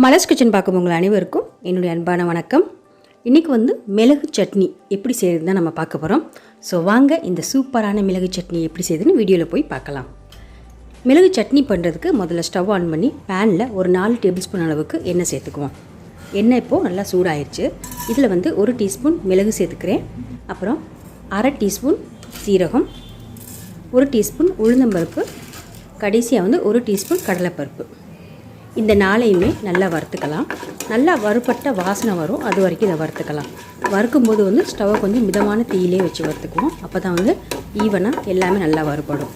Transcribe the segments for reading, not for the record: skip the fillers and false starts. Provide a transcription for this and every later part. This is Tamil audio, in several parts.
மலர்ஸ் கிச்சன் பார்க்கும் உங்கள் அனைவருக்கும் என்னுடைய அன்பான வணக்கம். இன்றைக்கி மிளகு சட்னி எப்படி செய்கிறது தான் நம்ம பார்க்க போகிறோம். ஸோ வாங்க இந்த சூப்பரான மிளகு சட்னி எப்படி செய்யுதுன்னு வீடியோவில் போய் பார்க்கலாம். மிளகு சட்னி பண்ணுறதுக்கு முதல்ல ஸ்டவ் ஆன் பண்ணி பேனில் ஒரு 4 டேபிள் ஸ்பூன் அளவுக்கு எண்ணெய் சேர்த்துக்குவோம். எண்ணெய் இப்போது நல்லா சூடாயிருச்சு. இதில் 1 டீஸ்பூன் மிளகு சேர்த்துக்கிறேன். அப்புறம் அரை டீஸ்பூன் சீரகம், 1 டீஸ்பூன் உளுந்தம்பருப்பு, கடைசியாக 1 டீஸ்பூன் கடலைப்பருப்பு. இந்த 4ஐயுமே நல்லா வறுத்துக்கலாம். நல்லா வறுப்பட்ட வாசனை வரும், அது வரைக்கும் இதை வறுத்துக்கலாம். வறுக்கும்போது ஸ்டவ்வை கொஞ்சம் மிதமான தீயிலே வச்சு வறுத்துக்குவோம். அப்போ தான் ஈவனாக எல்லாமே நல்லா வறுபடும்.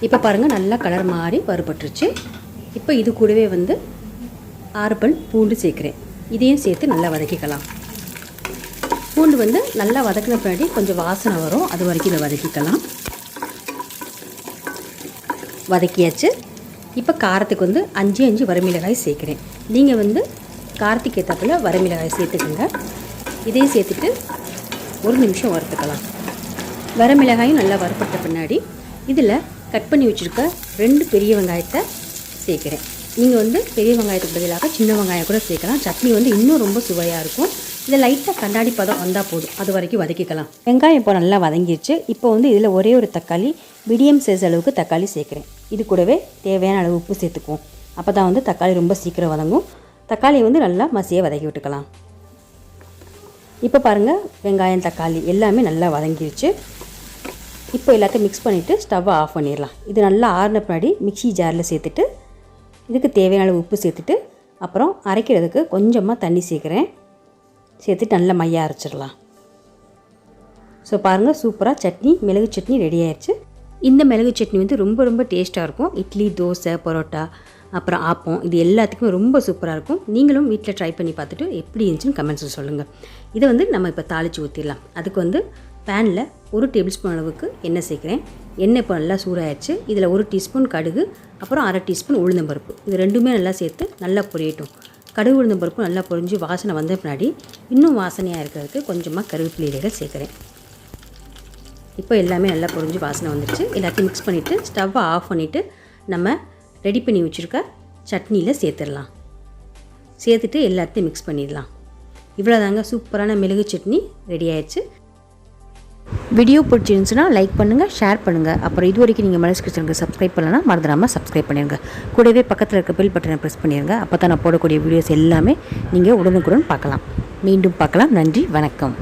இப்போ பாருங்கள், நல்லா கலர் மாறி வறுபட்டுருச்சு. இப்போ இது கூடவே 6 பல் பூண்டு சேர்க்குறேன். இதையும் சேர்த்து நல்லா வதக்கிக்கலாம். பூண்டு நல்லா வதக்கின பின்னாடி கொஞ்சம் வாசனை வரும், அது வரைக்கும் இதை வதக்கிக்கலாம். வதக்கியாச்சு. இப்போ காரத்துக்கு 5 வரமிளகாய் சேர்க்குறேன். நீங்கள் காரத்துக்கு ஏற்றாப்புல வரமிளகாய் சேர்த்துக்குங்க. இதையும் சேர்த்துட்டு 1 நிமிஷம் வறுத்துக்கலாம். வரமிளகாயும் நல்லா வறுப்பட்ட பின்னாடி இதில் கட் பண்ணி வச்சுருக்க 2 பெரிய வெங்காயத்தை சேர்க்குறேன். நீங்கள் பெரிய வெங்காயத்துக்கு பதிலாக சின்ன வெங்காயம் கூட சேர்க்கலாம். சட்னி இன்னும் ரொம்ப சுவையாக இருக்கும். இதை லைட்டாக கண்ணாடி பதம் வந்தால் போதும், அது வரைக்கும் வதக்கிக்கலாம். வெங்காயம் இப்போ நல்லா வதங்கிடுச்சு. இப்போ இதில் ஒரே ஒரு தக்காளி, மீடியம் சைஸ் அளவுக்கு தக்காளி சேர்க்குறேன். இது கூடவே தேவையான அளவு உப்பு சேர்த்துக்குவோம். அப்போ தான் தக்காளி ரொம்ப சீக்கிரம் வதங்கும். தக்காளியை நல்லா மசியாக வதக்கி விட்டுக்கலாம். இப்போ பாருங்கள், வெங்காயம் தக்காளி எல்லாமே நல்லா வதங்கிடுச்சு. இப்போ எல்லாத்தையும் மிக்ஸ் பண்ணிவிட்டு ஸ்டவ்வை ஆஃப் பண்ணிடலாம். இது நல்லா ஆறின பின்னாடி மிக்ஸி ஜாரில் சேர்த்துட்டு இதுக்கு தேவையான அளவு உப்பு சேர்த்துட்டு அப்புறம் அரைக்கிறதுக்கு கொஞ்சமாக தண்ணி சேர்க்குறேன். சேர்த்துட்டு நல்லா மையாக அரைச்சிடலாம். ஸோ பாருங்கள், சூப்பராக சட்னி, மிளகு சட்னி ரெடி ஆயிடுச்சு. இந்த மிளகு சட்னி ரொம்ப ரொம்ப டேஸ்ட்டாக இருக்கும். இட்லி, தோசை, பரோட்டா, அப்புறம் ஆப்பம், இது எல்லாத்துக்குமே ரொம்ப சூப்பராக இருக்கும். நீங்களும் வீட்டில் ட்ரை பண்ணி பார்த்துட்டு எப்படி இருந்துச்சுன்னு கமெண்ட்ஸில் சொல்லுங்கள். இதை நம்ம இப்போ தாளித்து ஊற்றிடலாம். அதுக்கு பேனில் 1 டேபிள் ஸ்பூன் அளவுக்கு எண்ணெய் சேர்க்குறேன். எண்ணெய் இப்போ நல்லா சூடாகிடுச்சு. இதில் 1 டீஸ்பூன் கடுகு, அப்புறம் அரை டீஸ்பூன் உளுந்தம்பருப்பு, இது ரெண்டுமே நல்லா சேர்த்து நல்லா பொரியட்டும். கடுகு உளுந்தம்பருப்பு நல்லா பொரிஞ்சு வாசனை வந்த பின்னாடி இன்னும் வாசனையாக இருக்கிறதுக்கு கொஞ்சமாக கருவேப்பிலை இலைகள் சேர்க்குறேன். இப்போ எல்லாமே நல்லா பொரிஞ்சு வாசனை வந்துடுச்சு. எல்லாத்தையும் மிக்ஸ் பண்ணிவிட்டு ஸ்டவ்வை ஆஃப் பண்ணிவிட்டு நம்ம ரெடி பண்ணி வச்சுருக்க சட்னியில் சேர்த்துடலாம். சேர்த்துட்டு எல்லாத்தையும் மிக்ஸ் பண்ணிடலாம். இவ்வளோதாங்க, சூப்பரான மிளகு சட்னி ரெடி ஆயிடுச்சு. வீடியோ பிடிச்சிருந்துச்சுன்னா லைக் பண்ணுங்கள், ஷேர் பண்ணுங்கள். அப்புறம் இது வரைக்கும் நீங்கள் மலர்ஸ் கிச்சனுக்கு சப்ஸ்கிரைப் பண்ணலன்னா மறந்துடாமல் சப்ஸ்கிரைப் பண்ணிடுங்க. கூடவே பக்கத்தில் இருக்க பெல் பட்டனை ப்ரெஸ் பண்ணிடுங்க. அப்போ தான் நான் போடக்கூடிய வீடியோஸ் எல்லாமே நீங்கள் உடனுக்குடன் பார்க்கலாம். மீண்டும் பார்க்கலாம். நன்றி, வணக்கம்.